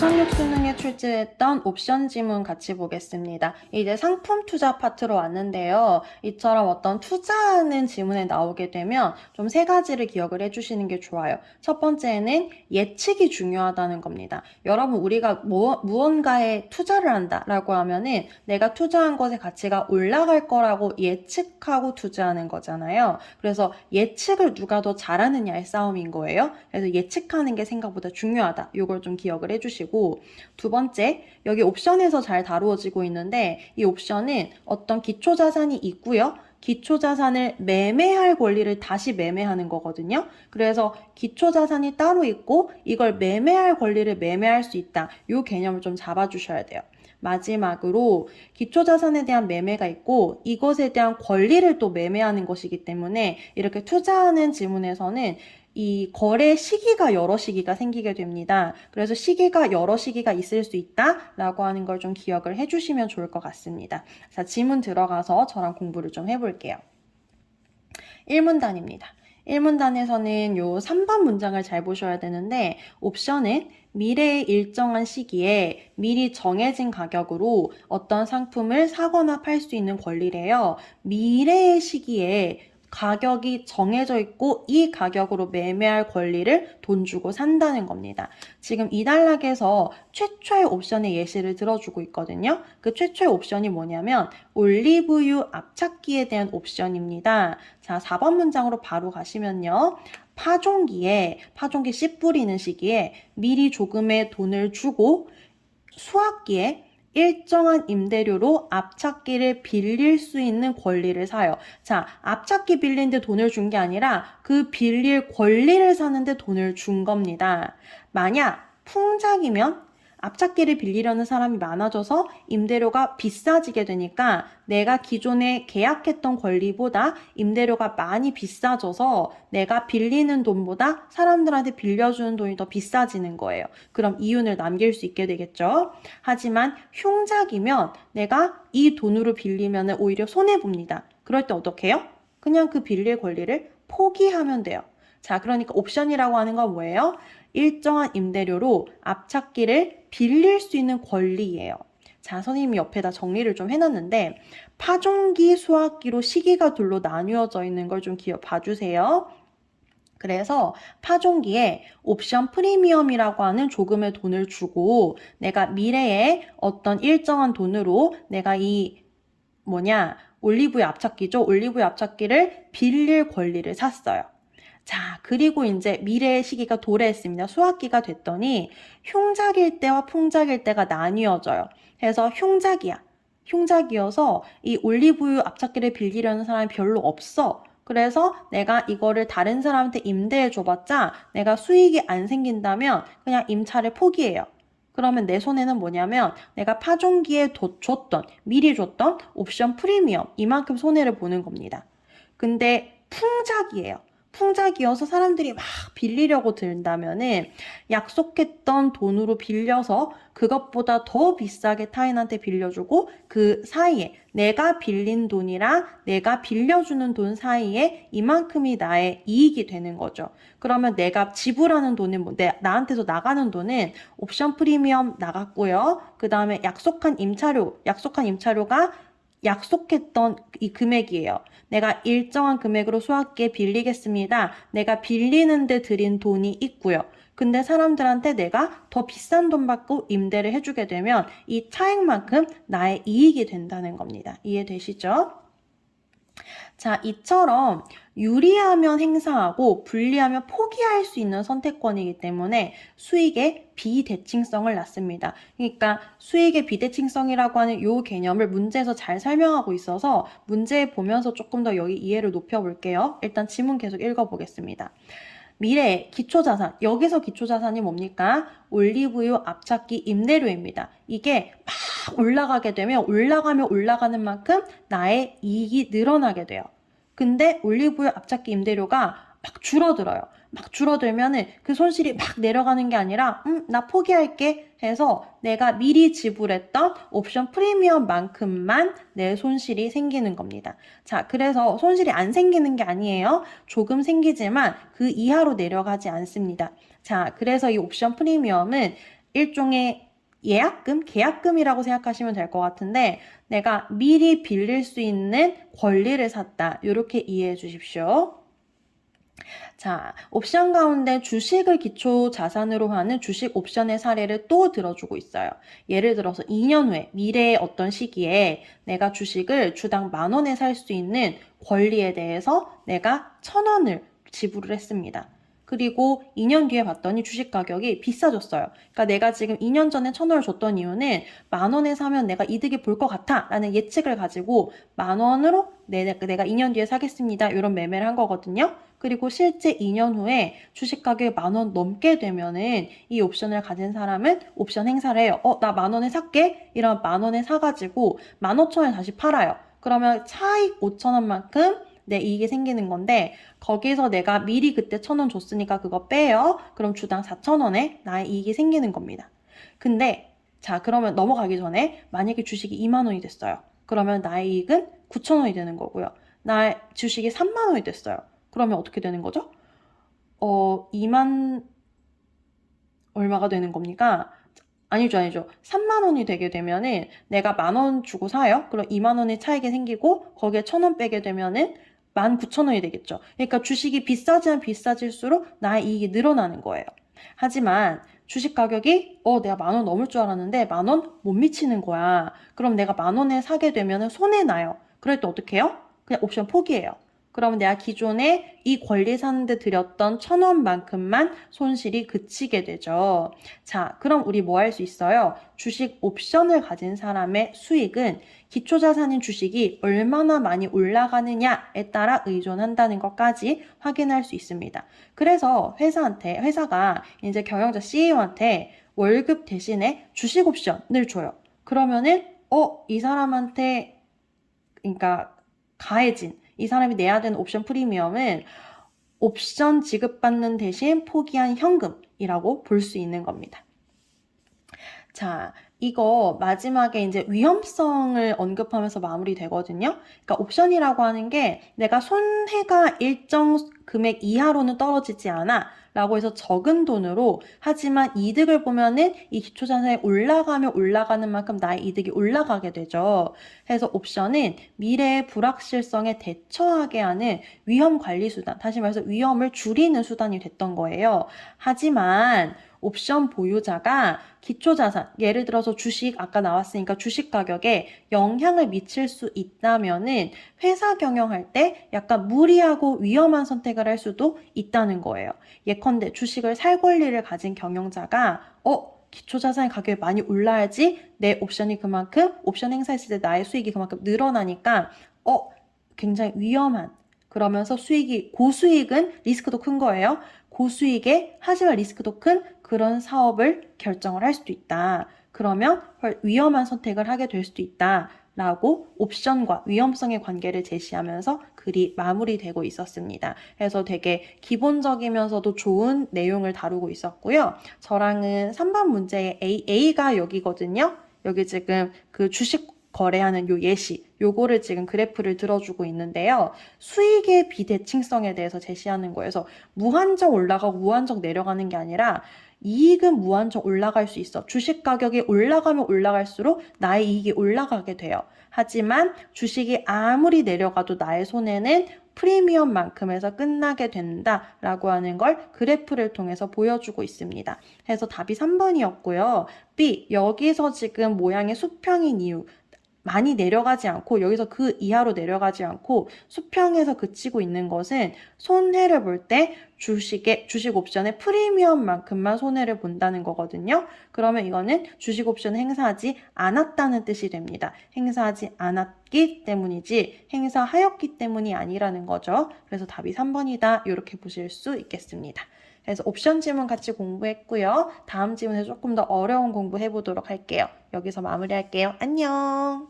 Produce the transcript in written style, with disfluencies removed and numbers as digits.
2006 수능에 출제했던 옵션 지문 같이 보겠습니다. 이제 상품 투자 파트로 왔는데요. 이처럼 어떤 투자하는 지문에 나오게 되면 좀 세 가지를 기억을 해주시는 게 좋아요. 첫 번째는 예측이 중요하다는 겁니다. 여러분, 우리가 무언가에 투자를 한다라고 하면은 내가 투자한 것의 가치가 올라갈 거라고 예측하고 투자하는 거잖아요. 그래서 예측을 누가 더 잘하느냐의 싸움인 거예요. 그래서 예측하는 게 생각보다 중요하다. 이걸 좀 기억을 해주시고, 두 번째, 여기 옵션에서 잘 다루어지고 있는데 이 옵션은 어떤 기초자산이 있고요. 기초자산을 매매할 권리를 다시 매매하는 거거든요. 그래서 기초자산이 따로 있고 이걸 매매할 권리를 매매할 수 있다. 이 개념을 좀 잡아주셔야 돼요. 마지막으로 기초자산에 대한 매매가 있고 이것에 대한 권리를 또 매매하는 것이기 때문에 이렇게 투자하는 지문에서는 이 거래 시기가 여러 시기가 생기게 됩니다. 그래서 시기가 여러 시기가 있을 수 있다라고 하는 걸 좀 기억을 해주시면 좋을 것 같습니다. 자, 지문 들어가서 저랑 공부를 좀 해볼게요. 1문단입니다. 1문단에서는 요 3번 문장을 잘 보셔야 되는데 옵션은 미래의 일정한 시기에 미리 정해진 가격으로 어떤 상품을 사거나 팔 수 있는 권리래요. 미래의 시기에 가격이 정해져 있고 이 가격으로 매매할 권리를 돈 주고 산다는 겁니다. 지금 이 단락에서 최초의 옵션의 예시를 들어주고 있거든요. 그 최초의 옵션이 뭐냐면 올리브유 앞찾기에 대한 옵션입니다. 자, 4번 문장으로 바로 가시면요. 파종기 씨 뿌리는 시기에 미리 조금의 돈을 주고 수확기에 일정한 임대료로 앞찾기를 빌릴 수 있는 권리를 사요. 자, 앞찾기 빌리는데 돈을 준 게 아니라 그 빌릴 권리를 사는데 돈을 준 겁니다. 만약 풍작이면 앞찾기를 빌리려는 사람이 많아져서 임대료가 비싸지게 되니까 내가 기존에 계약했던 권리보다 임대료가 많이 비싸져서 내가 빌리는 돈보다 사람들한테 빌려주는 돈이 더 비싸지는 거예요. 그럼 이윤을 남길 수 있게 되겠죠. 하지만 흉작이면 내가 이 돈으로 빌리면 오히려 손해봅니다. 그럴 때 어떻게 해요? 그냥 그 빌릴 권리를 포기하면 돼요. 자, 그러니까 옵션이라고 하는 건 뭐예요? 일정한 임대료로 앞찾기를 빌릴 수 있는 권리예요. 자, 선생님이 옆에다 정리를 좀 해놨는데 파종기, 수확기로 시기가 둘로 나뉘어져 있는 걸 좀 봐주세요. 그래서 파종기에 옵션 프리미엄이라고 하는 조금의 돈을 주고 내가 미래에 어떤 일정한 돈으로 내가 올리브유 앞찾기죠. 올리브유 앞찾기를 빌릴 권리를 샀어요. 자, 그리고 이제 미래의 시기가 도래했습니다. 수확기가 됐더니 흉작일 때와 풍작일 때가 나뉘어져요. 그래서 흉작이어서 이 올리브유 앞찾기를 빌리려는 사람이 별로 없어. 그래서 내가 이거를 다른 사람한테 임대해 줘봤자 내가 수익이 안 생긴다면 그냥 임차를 포기해요. 그러면 내 손에는 뭐냐면 내가 파종기에 미리 줬던 옵션 프리미엄 이만큼 손해를 보는 겁니다. 근데 풍작이어서 사람들이 막 빌리려고 든다면은 약속했던 돈으로 빌려서 그것보다 더 비싸게 타인한테 빌려주고 그 사이에 내가 빌린 돈이랑 내가 빌려주는 돈 사이에 이만큼이 나의 이익이 되는 거죠. 그러면 내가 지불하는 돈은 나한테서 나가는 돈은 옵션 프리미엄 나갔고요. 그 다음에 약속한 임차료가 약속했던 이 금액이에요. 내가 일정한 금액으로 수확기에 빌리겠습니다. 내가 빌리는데 들인 돈이 있고요. 근데 사람들한테 내가 더 비싼 돈 받고 임대를 해주게 되면 이 차액만큼 나의 이익이 된다는 겁니다. 이해되시죠? 자, 이처럼 유리하면 행사하고 불리하면 포기할 수 있는 선택권이기 때문에 수익의 비대칭성을 낳습니다. 그러니까 수익의 비대칭성이라고 하는 이 개념을 문제에서 잘 설명하고 있어서 문제 보면서 조금 더 여기 이해를 높여볼게요. 일단 지문 계속 읽어보겠습니다. 미래의 기초자산, 여기서 기초자산이 뭡니까? 올리브유 앞찾기 임대료입니다. 이게 막 올라가게 되면 올라가는 만큼 나의 이익이 늘어나게 돼요. 근데 올리브유 앞찾기 임대료가 막 줄어들어요. 막 줄어들면은 그 손실이 막 내려가는 게 아니라 나 포기할게 해서 내가 미리 지불했던 옵션 프리미엄만큼만 내 손실이 생기는 겁니다. 자, 그래서 손실이 안 생기는 게 아니에요. 조금 생기지만 그 이하로 내려가지 않습니다. 자, 그래서 이 옵션 프리미엄은 일종의 예약금, 계약금이라고 생각하시면 될 것 같은데 내가 미리 빌릴 수 있는 권리를 샀다. 이렇게 이해해 주십시오. 자, 옵션 가운데 주식을 기초 자산으로 하는 주식 옵션의 사례를 또 들어주고 있어요. 예를 들어서 2년 후에 미래의 어떤 시기에 내가 주식을 주당 10,000원에 살 수 있는 권리에 대해서 내가 1,000원을 지불을 했습니다. 그리고 2년 뒤에 봤더니 주식 가격이 비싸졌어요. 그러니까 내가 지금 2년 전에 1,000원을 줬던 이유는 10,000원에 사면 내가 이득이 볼 것 같아 라는 예측을 가지고 10,000원으로 내가 2년 뒤에 사겠습니다. 이런 매매를 한 거거든요. 그리고 실제 2년 후에 주식 가격이 10,000원 넘게 되면은 이 옵션을 가진 사람은 옵션 행사를 해요. 나 10,000원에 살게. 이러면 10,000원에 사가지고 15,000원에 다시 팔아요. 그러면 차익 5,000원만큼 내 이익이 생기는 건데 거기서 내가 미리 그때 1,000원 줬으니까 그거 빼요. 그럼 주당 4,000원에 나의 이익이 생기는 겁니다. 근데 자, 그러면 넘어가기 전에 만약에 주식이 20,000원이 됐어요. 그러면 나의 이익은 9,000원이 되는 거고요. 나의 주식이 30,000원이 됐어요. 그러면 어떻게 되는 거죠? 2만 얼마가 되는 겁니까? 아니죠. 3,000원이 되게 되면은 내가 10,000원 주고 사요. 그럼 20,000원의 차익이 생기고 거기에 1,000원 빼게 되면은 19,000원이 되겠죠. 그러니까 주식이 비싸지면 비싸질수록 나의 이익이 늘어나는 거예요. 하지만 주식 가격이 내가 10,000원 넘을 줄 알았는데 10,000원 못 미치는 거야. 그럼 내가 10,000원에 사게 되면은 손해 나요. 그럴 때 어떻게 해요? 그냥 옵션 포기해요. 그러면 내가 기존에 이 권리 사는데 들였던 1,000원만큼만 손실이 그치게 되죠. 자, 그럼 우리 뭐 할 수 있어요? 주식 옵션을 가진 사람의 수익은 기초자산인 주식이 얼마나 많이 올라가느냐에 따라 의존한다는 것까지 확인할 수 있습니다. 그래서 회사가 이제 경영자 CEO한테 월급 대신에 주식 옵션을 줘요. 그러면은 이 사람한테 그러니까 가해진 이 사람이 내야 되는 옵션 프리미엄은 옵션 지급받는 대신 포기한 현금이라고 볼 수 있는 겁니다. 자, 이거 마지막에 이제 위험성을 언급하면서 마무리되거든요. 그러니까 옵션이라고 하는 게 내가 손해가 일정 금액 이하로는 떨어지지 않아 라고 해서 적은 돈으로 하지만 이득을 보면은 이 기초자산이 올라가면 올라가는 만큼 나의 이득이 올라가게 되죠. 그래서 옵션은 미래의 불확실성에 대처하게 하는 위험 관리 수단, 다시 말해서 위험을 줄이는 수단이 됐던 거예요. 하지만 옵션 보유자가 기초자산, 예를 들어서 주식, 아까 나왔으니까 주식 가격에 영향을 미칠 수 있다면은 회사 경영할 때 약간 무리하고 위험한 선택을 할 수도 있다는 거예요. 예컨대 주식을 살 권리를 가진 경영자가 기초자산 가격이 많이 올라야지 내 옵션이 그만큼 옵션 행사했을 때 나의 수익이 그만큼 늘어나니까 굉장히 위험한 그러면서 고수익은 리스크도 큰 거예요. 고수익에 하지만 리스크도 큰 그런 사업을 결정을 할 수도 있다. 그러면 위험한 선택을 하게 될 수도 있다. 라고 옵션과 위험성의 관계를 제시하면서 글이 마무리되고 있었습니다. 그래서 되게 기본적이면서도 좋은 내용을 다루고 있었고요. 저랑은 3번 문제의 A가 여기거든요. 여기 지금 그 주식 거래하는 요 예시, 요거를 지금 그래프를 들어주고 있는데요. 수익의 비대칭성에 대해서 제시하는 거여서 무한정 올라가고 무한정 내려가는 게 아니라 이익은 무한정 올라갈 수 있어. 주식 가격이 올라가면 올라갈수록 나의 이익이 올라가게 돼요. 하지만 주식이 아무리 내려가도 나의 손해는 프리미엄만큼에서 끝나게 된다라고 하는 걸 그래프를 통해서 보여주고 있습니다. 그래서 답이 3번이었고요. B, 여기서 지금 모양의 수평인 이유. 많이 내려가지 않고 여기서 그 이하로 내려가지 않고 수평에서 그치고 있는 것은 손해를 볼 때 주식 옵션의 프리미엄만큼만 손해를 본다는 거거든요. 그러면 이거는 주식 옵션을 행사하지 않았다는 뜻이 됩니다. 행사하지 않았기 때문이지 행사하였기 때문이 아니라는 거죠. 그래서 답이 3번이다. 이렇게 보실 수 있겠습니다. 그래서 옵션 지문 같이 공부했고요. 다음 지문에 조금 더 어려운 공부 해보도록 할게요. 여기서 마무리할게요. 안녕!